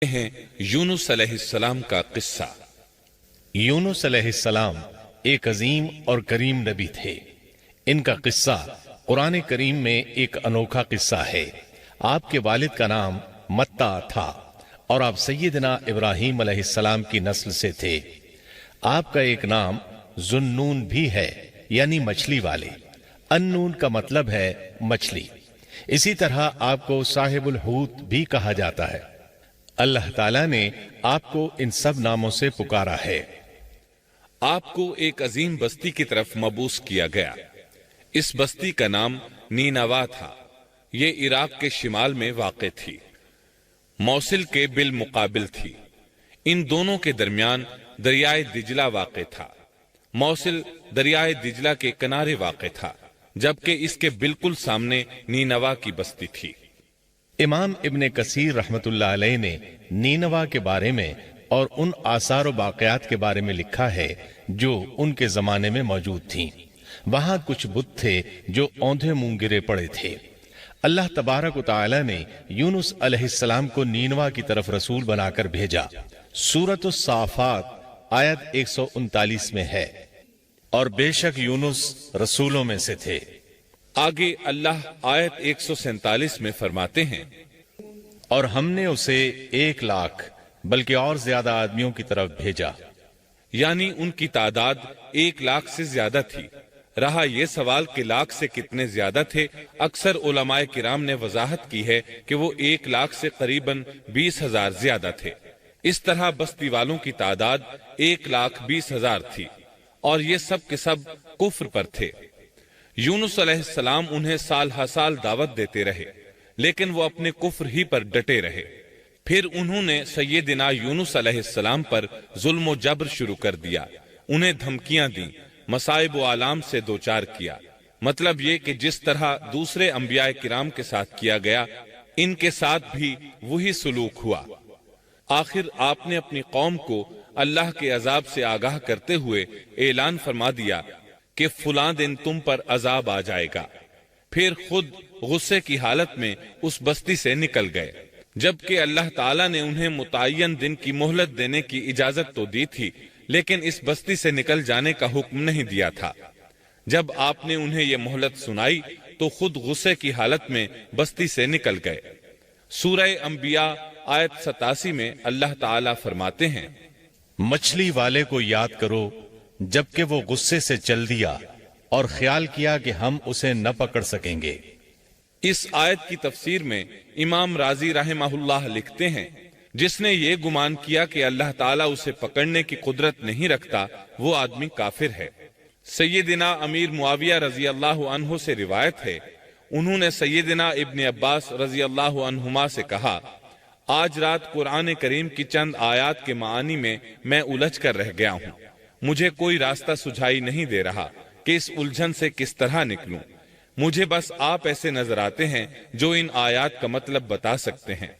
ہیں یونس علیہ السلام کا قصہ۔ یونس علیہ السلام ایک عظیم اور کریم نبی تھے۔ ان کا قصہ قرآن کریم میں ایک انوکھا قصہ ہے۔ آپ کے والد کا نام متا تھا اور آپ سیدنا ابراہیم علیہ السلام کی نسل سے تھے۔ آپ کا ایک نام ذوالنون بھی ہے، یعنی مچھلی والے۔ النون کا مطلب ہے مچھلی۔ اسی طرح آپ کو صاحب الحوت بھی کہا جاتا ہے۔ اللہ تعالیٰ نے آپ کو ان سب ناموں سے پکارا ہے۔ آپ کو ایک عظیم بستی کی طرف مبعوث کیا گیا۔ اس بستی کا نام نینوا تھا۔ یہ عراق کے شمال میں واقع تھی، موصل کے بالمقابل تھی۔ ان دونوں کے درمیان دریائے دجلہ واقع تھا۔ موصل دریائے دجلہ کے کنارے واقع تھا، جبکہ اس کے بالکل سامنے نینوا کی بستی تھی۔ امام ابن کثیر رحمت اللہ علیہ نے نینوا کے بارے میں اور ان آثار و باقیات کے بارے میں لکھا ہے جو ان کے زمانے میں موجود تھیں۔ وہاں کچھ بت تھے جو اوندھے منہ گرے پڑے تھے۔ اللہ تبارک و تعالی نے یونس علیہ السلام کو نینوا کی طرف رسول بنا کر بھیجا۔ سورۃ الصافات آیت 139 میں ہے، اور بے شک یونس رسولوں میں سے تھے۔ آگے اللہ آیت 147 میں فرماتے ہیں، اور ہم نے اسے 1,00,000 بلکہ اور زیادہ آدمیوں کی طرف بھیجا۔ یعنی ان کی تعداد 1,00,000 سے زیادہ تھی۔ رہا یہ سوال کہ لاکھ سے کتنے زیادہ تھے، اکثر علماء کرام نے وضاحت کی ہے کہ وہ 1,00,000 سے قریباً 20,000 زیادہ تھے۔ اس طرح بستی والوں کی تعداد 1,20,000 تھی، اور یہ سب کے سب کفر پر تھے۔ یونس علیہ السلام انہیں سال ہر سال دعوت دیتے رہے، لیکن وہ اپنے کفر ہی پر ڈٹے رہے۔ پھر انہوں نے سیدنا یونس علیہ السلام پر ظلم و جبر شروع کر دیا، انہیں دھمکیاں دیں، مصائب و آلام سے دوچار کیا۔ مطلب یہ کہ جس طرح دوسرے انبیاء کرام کے ساتھ کیا گیا، ان کے ساتھ بھی وہی سلوک ہوا۔ آخر آپ نے اپنی قوم کو اللہ کے عذاب سے آگاہ کرتے ہوئے اعلان فرما دیا کہ فلاں دن تم پر عذاب آ جائے گا۔ پھر خود غصے کی حالت میں اس بستی سے نکل گئے، جبکہ اللہ تعالیٰ نے انہیں متعین دن کی مہلت دینے کی اجازت تو دی تھی، لیکن اس بستی سے نکل جانے کا حکم نہیں دیا تھا۔ جب آپ نے انہیں یہ مہلت سنائی تو خود غصے کی حالت میں بستی سے نکل گئے۔ سورہ انبیاء آیت 87 میں اللہ تعالیٰ فرماتے ہیں، مچھلی والے کو یاد کرو جبکہ وہ غصے سے چل دیا اور خیال کیا کہ ہم اسے نہ پکڑ سکیں گے۔ اس آیت کی تفسیر میں امام رازی رحمہ اللہ لکھتے ہیں، جس نے یہ گمان کیا کہ اللہ تعالیٰ اسے پکڑنے کی قدرت نہیں رکھتا، وہ آدمی کافر ہے۔ سیدنا امیر معاویہ رضی اللہ عنہ سے روایت ہے، انہوں نے سیدنا ابن عباس رضی اللہ عنہما سے کہا، آج رات قرآن کریم کی چند آیات کے معانی میں الجھ کر رہ گیا ہوں۔ مجھے کوئی راستہ سجھائی نہیں دے رہا کہ اس الجھن سے کس طرح نکلوں۔ مجھے بس آپ ایسے نظر آتے ہیں جو ان آیات کا مطلب بتا سکتے ہیں۔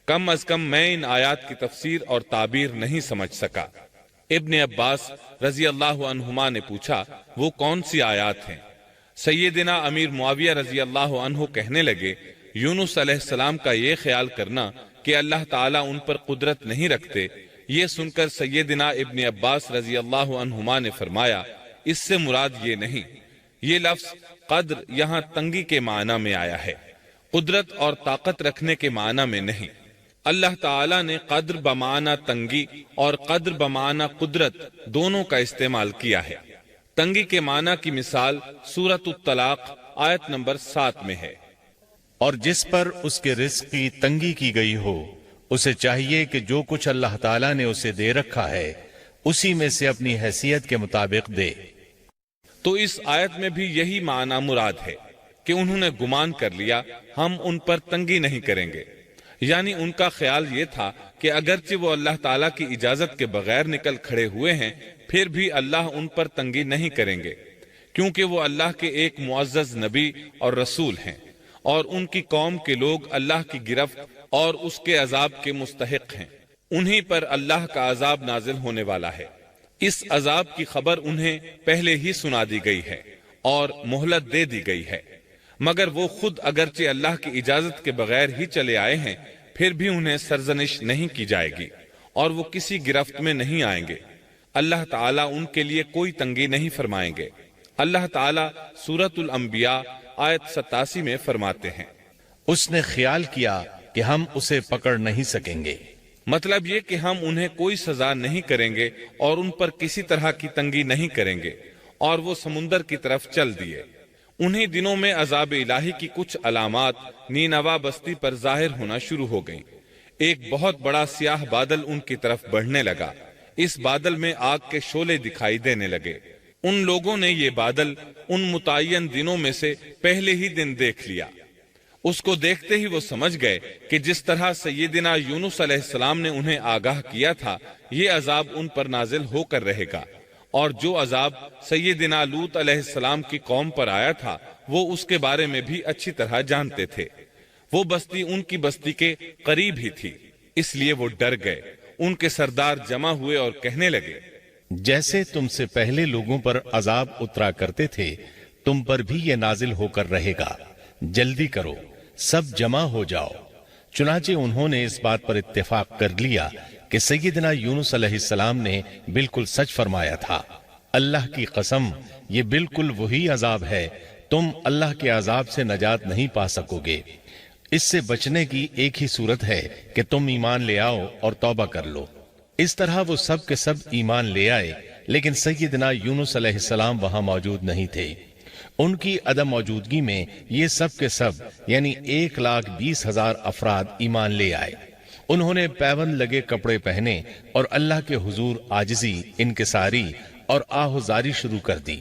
کم از کم میں ان آیات کی تفسیر اور تعبیر نہیں سمجھ سکا۔ ابن عباس رضی اللہ عنہما نے پوچھا، وہ کون سی آیات ہیں؟ سیدنا امیر معاویہ رضی اللہ عنہ کہنے لگے، یونس علیہ السلام کا یہ خیال کرنا کہ اللہ تعالیٰ ان پر قدرت نہیں رکھتے۔ یہ سن کر سیدنا ابن عباس رضی اللہ عنہما نے فرمایا، اس سے مراد یہ نہیں۔ یہ لفظ قدر یہاں تنگی کے معنی میں آیا ہے، قدرت اور طاقت رکھنے کے معنی میں نہیں۔ اللہ تعالیٰ نے قدر بمعنی تنگی اور قدر بمعنی قدرت دونوں کا استعمال کیا ہے۔ تنگی کے معنی کی مثال سورۃ الطلاق آیت نمبر 7 میں ہے، اور جس پر اس کے رزق کی تنگی کی گئی ہو، اسے چاہیے کہ جو کچھ اللہ تعالیٰ نے اسے دے رکھا ہے اسی میں سے اپنی حیثیت کے مطابق دے۔ تو اس آیت میں بھی یہی معنی مراد ہے کہ انہوں نے گمان کر لیا ہم ان پر تنگی نہیں کریں گے، یعنی ان کا خیال یہ تھا کہ اگرچہ وہ اللہ تعالیٰ کی اجازت کے بغیر نکل کھڑے ہوئے ہیں، پھر بھی اللہ ان پر تنگی نہیں کریں گے، کیونکہ وہ اللہ کے ایک معزز نبی اور رسول ہیں، اور ان کی قوم کے لوگ اللہ کی گرفت اور اس کے عذاب کے مستحق ہیں۔ انہی پر اللہ کا عذاب نازل ہونے والا ہے۔ اس عذاب کی خبر انہیں پہلے ہی سنا دی گئی ہے اور مہلت دے دی گئی ہے، مگر وہ خود اگرچہ اللہ کی اجازت کے بغیر ہی چلے آئے ہیں، پھر بھی انہیں سرزنش نہیں کی جائے گی اور وہ کسی گرفت میں نہیں آئیں گے۔ اللہ تعالیٰ ان کے لیے کوئی تنگی نہیں فرمائیں گے۔ اللہ تعالیٰ سورۃ الانبیاء آیت 87 میں فرماتے ہیں، اس نے خیال کیا کہ ہم اسے پکڑ نہیں سکیں گے۔ مطلب یہ کہ ہم انہیں کوئی سزا نہیں کریں گے اور ان پر کسی طرح کی تنگی نہیں کریں گے، اور وہ سمندر کی طرف چل دیے۔ انہی دنوں میں عذاب الہی کی کچھ علامات نینوا بستی پر ظاہر ہونا شروع ہو گئیں۔ ایک بہت بڑا سیاہ بادل ان کی طرف بڑھنے لگا۔ اس بادل میں آگ کے شعلے دکھائی دینے لگے۔ ان لوگوں نے یہ بادل ان متعین دنوں میں سے پہلے ہی دن دیکھ لیا۔ اس کو دیکھتے ہی وہ سمجھ گئے کہ جس طرح سیدنا یونس علیہ السلام نے انہیں آگاہ کیا تھا، یہ عذاب ان پر نازل ہو کر رہے گا، اور جو عذاب سیدنا لوط علیہ السلام کی قوم پر آیا تھا وہ اس کے بارے میں بھی اچھی طرح جانتے تھے۔ وہ بستی ان کی بستی کے قریب ہی تھی، اس لیے وہ ڈر گئے۔ ان کے سردار جمع ہوئے اور کہنے لگے، جیسے تم سے پہلے لوگوں پر عذاب اترا کرتے تھے، تم پر بھی یہ نازل ہو کر رہے گا، جلدی کرو، سب جمع ہو جاؤ۔ چنانچہ انہوں نے اس بات پر اتفاق کر لیا کہ سیدنا یونس علیہ السلام نے بالکل سچ فرمایا تھا۔ اللہ کی قسم، یہ بالکل وہی عذاب ہے، تم اللہ کے عذاب سے نجات نہیں پا سکو گے۔ اس سے بچنے کی ایک ہی صورت ہے کہ تم ایمان لے آؤ اور توبہ کر لو۔ اس طرح وہ سب کے سب ایمان لے آئے، لیکن سیدنا یونس علیہ السلام وہاں موجود نہیں تھے۔ ان کی عدم موجودگی میں یہ سب کے سب یعنی 1,20,000 افراد ایمان لے آئے۔ انہوں نے پیوند لگے کپڑے پہنے اور اللہ کے حضور عاجزی، انکساری اور آہوزاری شروع کر دی۔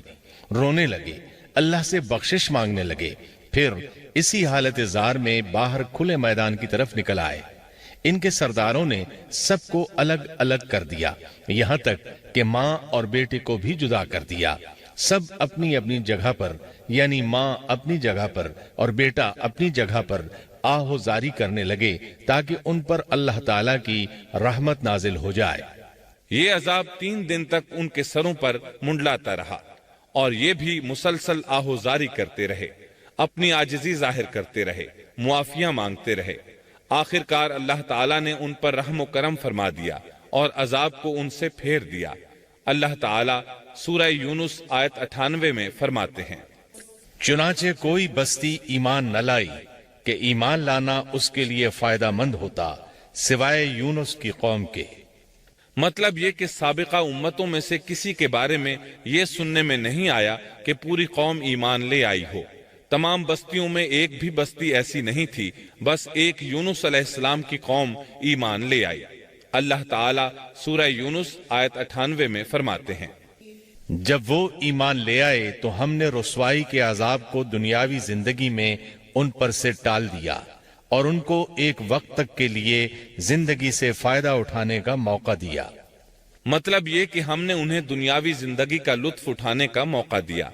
رونے لگے، اللہ سے بخشش مانگنے لگے، پھر اسی حالت زار میں باہر کھلے میدان کی طرف نکل آئے۔ ان کے سرداروں نے سب کو الگ الگ کر دیا، یہاں تک کہ ماں اور بیٹے کو بھی جدا کر دیا۔ سب اپنی اپنی جگہ پر یعنی ماں اپنی جگہ پر اور بیٹا اپنی جگہ پر آہوزاری کرنے لگے تاکہ ان پر اللہ تعالیٰ کی رحمت نازل ہو جائے۔ یہ عذاب 3 دن تک ان کے سروں پر منڈلاتا رہا، اور یہ بھی مسلسل آہوزاری کرتے رہے، اپنی عاجزی ظاہر کرتے رہے، معافیاں مانگتے رہے۔ آخر کار اللہ تعالیٰ نے ان پر رحم و کرم فرما دیا اور عذاب کو ان سے پھیر دیا۔ اللہ تعالیٰ سورہ یونس آیت 98 میں فرماتے ہیں، چنانچہ کوئی بستی ایمان نہ لائی کہ ایمان لانا اس کے لیے فائدہ مند ہوتا سوائے یونس کی قوم کے۔ مطلب یہ کہ سابقہ امتوں میں سے کسی کے بارے میں یہ سننے میں نہیں آیا کہ پوری قوم ایمان لے آئی ہو۔ تمام بستیوں میں ایک بھی بستی ایسی نہیں تھی، بس ایک یونس علیہ السلام کی قوم ایمان لے آئی۔ اللہ تعالیٰ سورہ یونس آیت 98 میں فرماتے ہیں، جب وہ ایمان لے آئے تو ہم نے رسوائی کے عذاب کو دنیاوی زندگی میں ان پر سے ٹال دیا اور ان کو ایک وقت تک کے لیے زندگی سے فائدہ اٹھانے کا موقع دیا۔ مطلب یہ کہ ہم نے انہیں دنیاوی زندگی کا لطف اٹھانے کا موقع دیا۔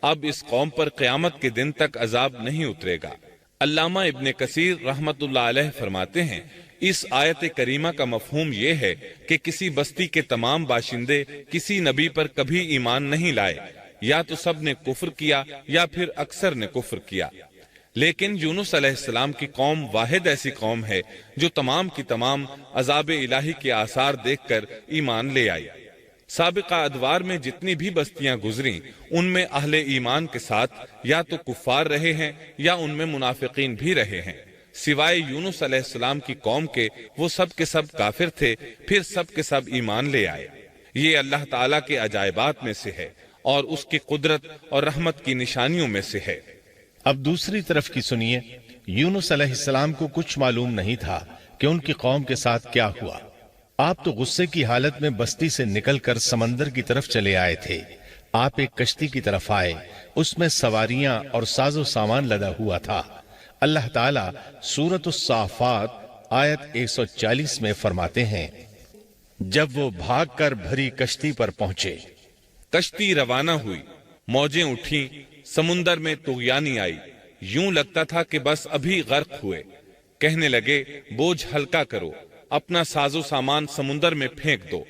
اب اس قوم پر قیامت کے دن تک عذاب نہیں اترے گا۔ علامہ ابن کثیر رحمت اللہ علیہ فرماتے ہیں، اس آیت کریمہ کا مفہوم یہ ہے کہ کسی بستی کے تمام باشندے کسی نبی پر کبھی ایمان نہیں لائے، یا تو سب نے کفر کیا یا پھر اکثر نے کفر کیا۔ لیکن یونس علیہ السلام کی قوم واحد ایسی قوم ہے جو تمام کی تمام عذاب الہی کے آثار دیکھ کر ایمان لے آئی۔ سابقہ ادوار میں جتنی بھی بستیاں گزریں ان میں اہل ایمان کے ساتھ یا تو کفار رہے ہیں یا ان میں منافقین بھی رہے ہیں۔ سوائے یونس علیہ السلام کی قوم کے وہ سب کے سب کافر تھے، پھر سب کے سب ایمان لے آئے۔ یہ اللہ تعالیٰ کے عجائبات میں سے ہے اور اس کی قدرت اور رحمت کی نشانیوں میں سے ہے۔ اب دوسری طرف کی سنیے، یونس علیہ السلام کو کچھ معلوم نہیں تھا کہ ان کی قوم کے ساتھ کیا ہوا۔ آپ تو غصے کی حالت میں بستی سے نکل کر سمندر کی طرف چلے آئے تھے۔ آپ ایک کشتی کی طرف آئے، اس میں سواریاں اور ساز و سامان لدا ہوا تھا۔ اللہ تعالیٰ سورۃ الصافات آیت 140 میں فرماتے ہیں، جب وہ بھاگ کر بھری کشتی پر پہنچے، کشتی روانہ ہوئی، موجیں اٹھیں، سمندر میں طغیانی آئی، یوں لگتا تھا کہ بس ابھی غرق ہوئے۔ کہنے لگے، بوجھ ہلکا کرو، اپنا ساز و سامان سمندر میں پھینک دو۔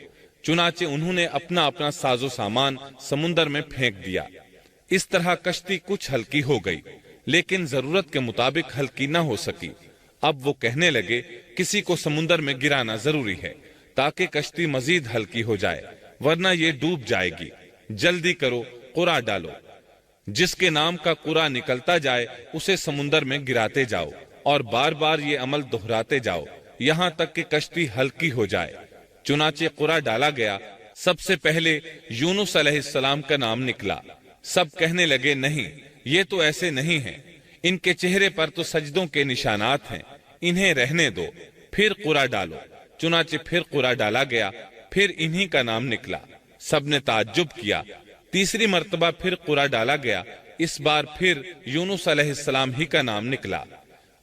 چنانچہ انہوں نے اپنا اپنا ساز و سامان سمندر میں پھینک دیا۔ اس طرح کشتی کچھ ہلکی ہو گئی، لیکن ضرورت کے مطابق ہلکی نہ ہو سکی۔ اب وہ کہنے لگے کسی کو سمندر میں گرانا ضروری ہے تاکہ کشتی مزید ہلکی ہو جائے، ورنہ یہ ڈوب جائے گی۔ جلدی کرو، قرع ڈالو۔ جس کے نام کا قرع نکلتا جائے اسے سمندر میں گراتے جاؤ اور بار بار یہ عمل دہراتے جاؤ یہاں تک کہ کشتی ہلکی ہو جائے۔ چنانچہ قرع ڈالا گیا۔ سب سے پہلے یونس علیہ السلام کا نام نکلا۔ سب کہنے لگے نہیں، یہ تو ایسے نہیں ہیں، ان کے چہرے پر تو سجدوں کے نشانات ہیں، انہیں رہنے دو، پھر قرع ڈالو۔ چنانچہ پھر قرع ڈالا گیا، پھر انہی کا نام نکلا۔ سب نے تعجب کیا۔ تیسری مرتبہ پھر قرع ڈالا گیا، اس بار پھر یونس علیہ السلام ہی کا نام نکلا۔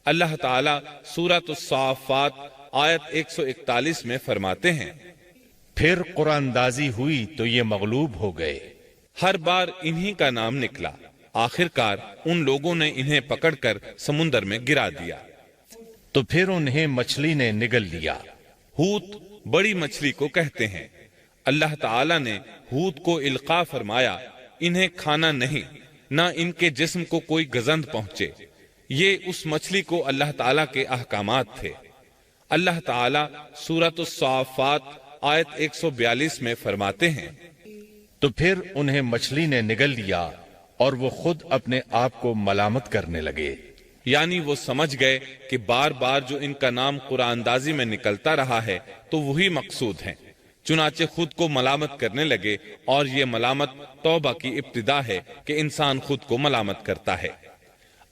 اللہ تعالیٰ سورۃ الصافات آیت 141 میں فرماتے ہیں، پھر قرآن اندازی ہوئی تو یہ مغلوب ہو گئے۔ ہر بار انہی کا نام نکلا۔ آخر کار ان لوگوں نے انہیں پکڑ کر سمندر میں گرا دیا۔ تو پھر انہیں مچھلی نے نگل لیا۔ حوت بڑی مچھلی کو کہتے ہیں۔ اللہ تعالیٰ نے حوت کو القاء فرمایا، انہیں کھانا نہیں، نہ ان کے جسم کو کوئی گزند پہنچے۔ یہ اس مچھلی کو اللہ تعالیٰ کے احکامات تھے۔ اللہ تعالیٰ سورۃ الصافات آیت 142 میں فرماتے ہیں، تو پھر انہیں مچھلی نے نگل لیا اور وہ خود اپنے آپ کو ملامت کرنے لگے۔ یعنی وہ سمجھ گئے کہ بار بار جو ان کا نام قرآن اندازی میں نکلتا رہا ہے تو وہی مقصود ہیں، چنانچہ خود کو ملامت کرنے لگے، اور یہ ملامت توبہ کی ابتدا ہے کہ انسان خود کو ملامت کرتا ہے۔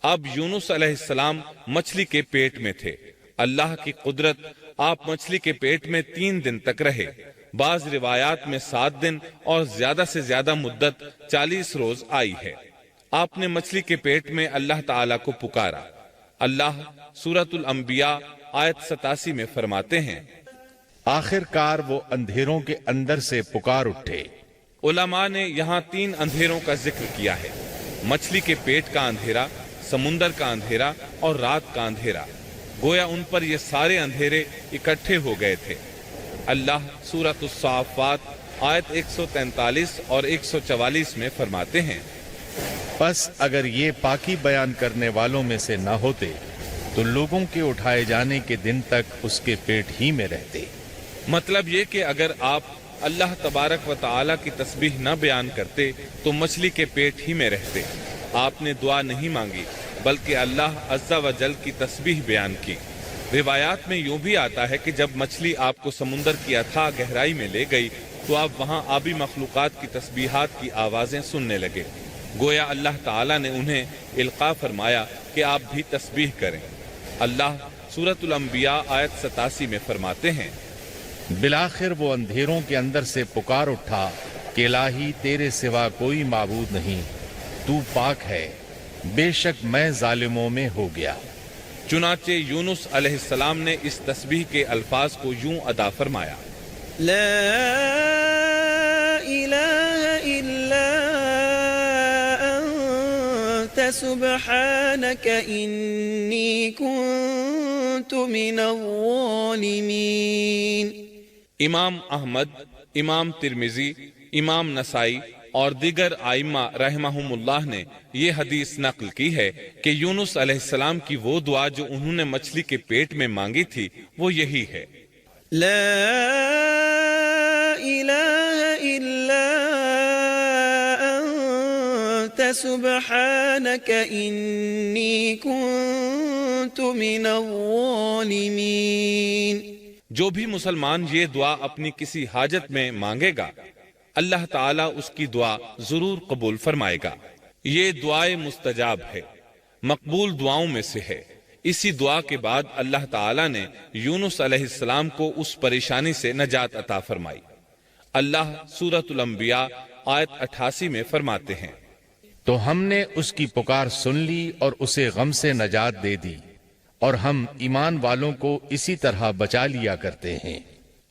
اب یونس علیہ السلام مچھلی کے پیٹ میں تھے۔ اللہ کی قدرت، آپ مچھلی کے پیٹ میں 3 دن تک رہے۔ بعض روایات میں 7 دن اور زیادہ سے زیادہ مدت 40 روز آئی ہے۔ آپ نے مچھلی کے پیٹ میں اللہ تعالیٰ کو پکارا۔ اللہ سورۃ الانبیاء آیت 87 میں فرماتے ہیں، آخر کار وہ اندھیروں کے اندر سے پکار اٹھے۔ علماء نے یہاں 3 اندھیروں کا ذکر کیا ہے، مچھلی کے پیٹ کا اندھیرا، سمندر کا اندھیرا اور رات کا اندھیرا۔ گویا ان پر یہ سارے اندھیرے اکٹھے ہو گئے تھے۔ اللہ سورۃ الصافات آیت 143 اور 144 میں فرماتے ہیں، پس اگر یہ پاکی بیان کرنے والوں میں سے نہ ہوتے تو لوگوں کے اٹھائے جانے کے دن تک اس کے پیٹ ہی میں رہتے۔ مطلب یہ کہ اگر آپ اللہ تبارک و تعالیٰ کی تسبیح نہ بیان کرتے تو مچھلی کے پیٹ ہی میں رہتے۔ آپ نے دعا نہیں مانگی بلکہ اللہ عز و جل کی تسبیح بیان کی۔ روایات میں یوں بھی آتا ہے کہ جب مچھلی آپ کو سمندر کی اتھاہ گہرائی میں لے گئی تو آپ وہاں آبی مخلوقات کی تسبیحات کی آوازیں سننے لگے۔ گویا اللہ تعالیٰ نے انہیں القاء فرمایا کہ آپ بھی تسبیح کریں۔ اللہ سورۃ الانبیاء آیت 87 میں فرماتے ہیں، بالآخر وہ اندھیروں کے اندر سے پکار اٹھا کہ الہی تیرے سوا کوئی معبود نہیں، تو پاک ہے، بے شک میں ظالموں میں ہو گیا۔ چنانچہ یونس علیہ السلام نے اس تسبیح کے الفاظ کو یوں ادا فرمایا، لا الہ الا انت سبحانک انی کنت من الظالمین۔ امام احمد، امام ترمذی، امام نسائی اور دیگر ائمہ رحمہم اللہ نے یہ حدیث نقل کی ہے کہ یونس علیہ السلام کی وہ دعا جو انہوں نے مچھلی کے پیٹ میں مانگی تھی وہ یہی ہے، لا الہ الا انت سبحانک انی کنت من الظالمین۔ جو بھی مسلمان یہ دعا اپنی کسی حاجت میں مانگے گا اللہ تعالیٰ اس کی دعا ضرور قبول فرمائے گا۔ یہ دعائے مستجاب ہے، مقبول دعاؤں میں سے ہے۔ اسی دعا کے بعد اللہ تعالیٰ نے یونس علیہ السلام کو اس پریشانی سے نجات عطا فرمائی۔ اللہ سورۃ الانبیاء آیت 88 میں فرماتے ہیں، تو ہم نے اس کی پکار سن لی اور اسے غم سے نجات دے دی، اور ہم ایمان والوں کو اسی طرح بچا لیا کرتے ہیں۔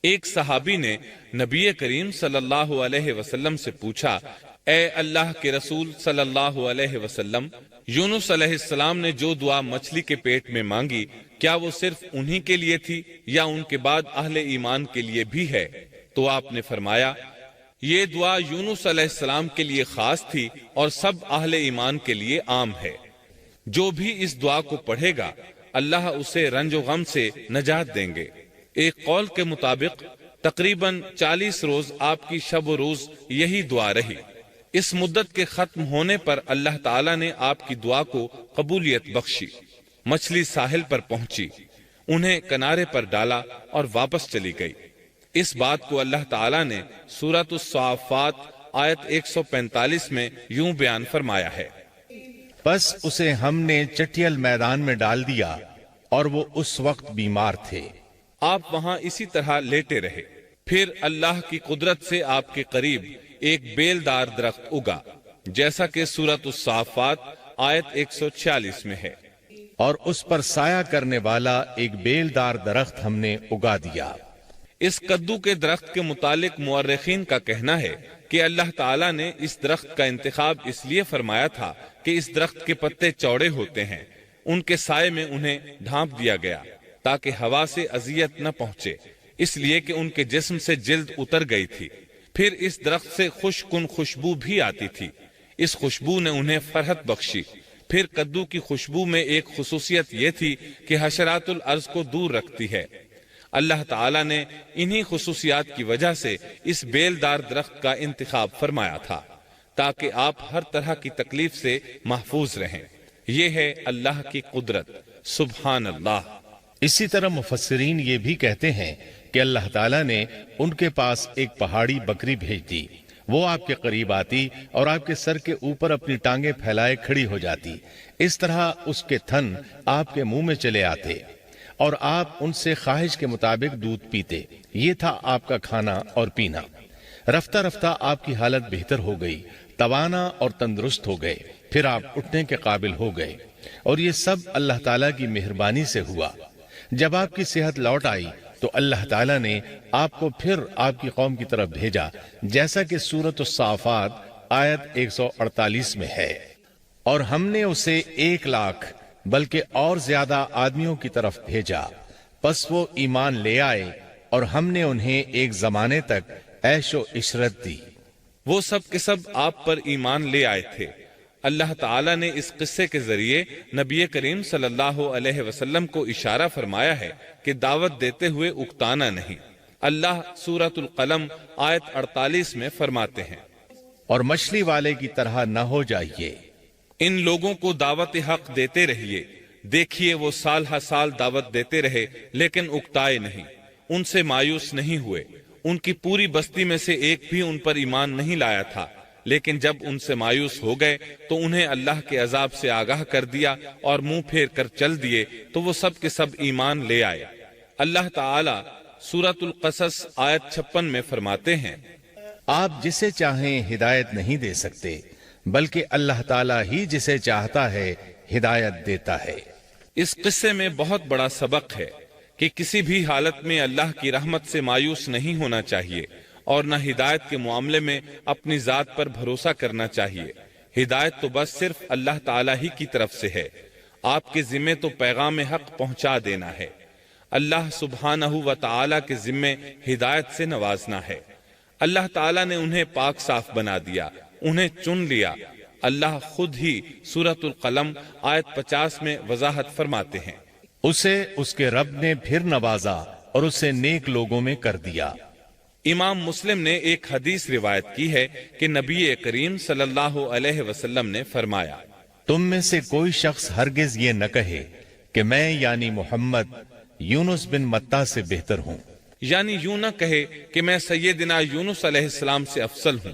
ایک صحابی نے نبی کریم صلی اللہ علیہ وسلم سے پوچھا، اے اللہ کے رسول صلی اللہ علیہ وسلم، یونس علیہ السلام نے جو دعا مچھلی کے پیٹ میں مانگی کیا وہ صرف انہی کے لیے تھی یا ان کے بعد اہل ایمان کے لیے بھی ہے؟ تو آپ نے فرمایا، یہ دعا یونس علیہ السلام کے لیے خاص تھی اور سب اہل ایمان کے لیے عام ہے۔ جو بھی اس دعا کو پڑھے گا اللہ اسے رنج و غم سے نجات دیں گے۔ ایک قول کے مطابق تقریباً 40 روز آپ کی شب و روز یہی دعا رہی۔ اس مدت کے ختم ہونے پر اللہ تعالیٰ نے آپ کی دعا کو قبولیت بخشی۔ مچھلی ساحل پر پہنچی، انہیں کنارے پر ڈالا اور واپس چلی گئی۔ اس بات کو اللہ تعالیٰ نے سورۃ الصافات آیت 145 میں یوں بیان فرمایا ہے، بس اسے ہم نے چٹیل میدان میں ڈال دیا اور وہ اس وقت بیمار تھے۔ آپ وہاں اسی طرح لیٹے رہے، پھر اللہ کی قدرت سے آپ کے قریب ایک بیلدار درخت اگا، جیسا کہ سورۃ الصافات آیت 146 میں ہے، اور اس پر سایہ کرنے والا ایک بیلدار درخت ہم نے اگا دیا۔ اس کدو کے درخت کے متعلق مورخین کا کہنا ہے کہ اللہ تعالیٰ نے اس درخت کا انتخاب اس لیے فرمایا تھا کہ اس درخت کے پتے چوڑے ہوتے ہیں، ان کے سائے میں انہیں ڈھانپ دیا گیا تاکہ ہوا سے اذیت نہ پہنچے، اس لیے کہ ان کے جسم سے جلد اتر گئی تھی۔ پھر اس درخت سے خوش کن خوشبو بھی آتی تھی، اس خوشبو نے انہیں فرحت بخشی۔ پھر کدو کی خوشبو میں ایک خصوصیت یہ تھی کہ حشرات الارض کو دور رکھتی ہے۔ اللہ تعالیٰ نے انہی خصوصیات کی وجہ سے اس بیلدار درخت کا انتخاب فرمایا تھا تاکہ آپ ہر طرح کی تکلیف سے محفوظ رہیں۔ یہ ہے اللہ کی قدرت، سبحان اللہ۔ اسی طرح مفسرین یہ بھی کہتے ہیں کہ اللہ تعالیٰ نے ان کے پاس ایک پہاڑی بکری بھیج دی، وہ آپ کے قریب آتی اور آپ کے سر کے اوپر اپنی ٹانگیں پھیلائے کھڑی ہو جاتی، اس طرح اس کے تھن آپ کے منہ میں چلے آتے اور آپ ان سے خواہش کے مطابق دودھ پیتے۔ یہ تھا آپ کا کھانا اور پینا۔ رفتہ رفتہ آپ کی حالت بہتر ہو گئی، توانا اور تندرست ہو گئے، پھر آپ اٹھنے کے قابل ہو گئے، اور یہ سب اللہ تعالیٰ کی مہربانی سے ہوا۔ جب آپ کی صحت لوٹ آئی تو اللہ تعالیٰ نے آپ کو پھر آپ کی قوم کی طرف بھیجا، جیسا کہ سورۃ الصافات آیت 148 میں ہے، اور ہم نے اسے 1,00,000 بلکہ اور زیادہ آدمیوں کی طرف بھیجا، پس وہ ایمان لے آئے اور ہم نے انہیں ایک زمانے تک عیش و عشرت دی۔ وہ سب کے سب آپ پر ایمان لے آئے تھے۔ اللہ تعالیٰ نے اس قصے کے ذریعے نبی کریم صلی اللہ علیہ وسلم کو اشارہ فرمایا ہے کہ دعوت دیتے ہوئے اکتانا نہیں۔ اللہ سورۃ القلم آیت 48 میں فرماتے ہیں، اور مچھلی والے کی طرح نہ ہو جائیے۔ ان لوگوں کو دعوت حق دیتے رہیے، دیکھیے وہ سال ہر سال دعوت دیتے رہے لیکن اکتائے نہیں، ان سے مایوس نہیں ہوئے۔ ان کی پوری بستی میں سے ایک بھی ان پر ایمان نہیں لایا تھا، لیکن جب ان سے مایوس ہو گئے تو انہیں اللہ کے عذاب سے آگاہ کر دیا اور منہ پھیر کر چل دیے تو وہ سب کے سب ایمان لے آئے۔ اللہ تعالی سورۃ القصص آیت 56 میں فرماتے ہیں، آپ جسے چاہیں ہدایت نہیں دے سکتے، بلکہ اللہ تعالیٰ ہی جسے چاہتا ہے ہدایت دیتا ہے۔ اس قصے میں بہت بڑا سبق ہے کہ کسی بھی حالت میں اللہ کی رحمت سے مایوس نہیں ہونا چاہیے اور نہ ہدایت کے معاملے میں اپنی ذات پر بھروسہ کرنا چاہیے۔ ہدایت تو بس صرف اللہ تعالیٰ ہی کی طرف سے ہے، آپ کے ذمے تو پیغام حق پہنچا دینا ہے۔ اللہ سبحانہ و تعالیٰ کے ذمے ہدایت سے نوازنا ہے۔ اللہ تعالیٰ نے انہیں پاک صاف بنا دیا، انہیں چن لیا۔ اللہ خود ہی سورۃ القلم آیت 50 میں وضاحت فرماتے ہیں، اسے اس کے رب نے پھر نوازا اور اسے نیک لوگوں میں کر دیا۔ امام مسلم نے ایک حدیث روایت کی ہے کہ نبی کریم صلی اللہ علیہ وسلم نے فرمایا، تم میں سے کوئی شخص ہرگز یہ نہ کہے کہ میں یعنی محمد یونس بن متہ سے بہتر ہوں، یعنی یوں نہ کہے کہ میں سیدنا یونس علیہ السلام سے افضل ہوں،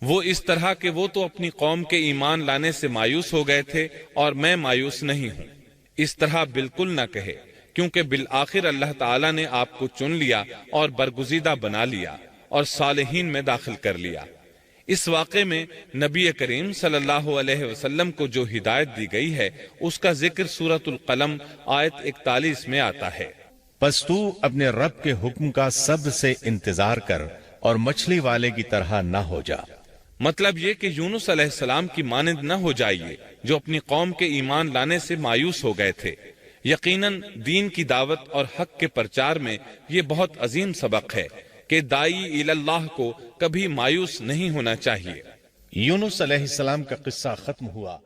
وہ اس طرح کہ وہ تو اپنی قوم کے ایمان لانے سے مایوس ہو گئے تھے اور میں مایوس نہیں ہوں۔ اس طرح بالکل نہ کہے، کیونکہ بالآخر اللہ تعالیٰ نے آپ کو چن لیا اور برگزیدہ بنا لیا اور صالحین میں داخل کر لیا۔ اس واقعے میں نبی کریم صلی اللہ علیہ وسلم کو جو ہدایت دی گئی ہے اس کا ذکر سورۃ القلم آیت 41 میں آتا ہے، پس تو اپنے رب کے حکم کا صبر سے انتظار کر اور مچھلی والے کی طرح نہ ہو جا۔ مطلب یہ کہ یونس علیہ السلام کی مانند نہ ہو جائیے جو اپنی قوم کے ایمان لانے سے مایوس ہو گئے تھے۔ یقیناً دین کی دعوت اور حق کے پرچار میں یہ بہت عظیم سبق ہے کہ داعی اللہ کو کبھی مایوس نہیں ہونا چاہیے۔ یونس علیہ السلام کا قصہ ختم ہوا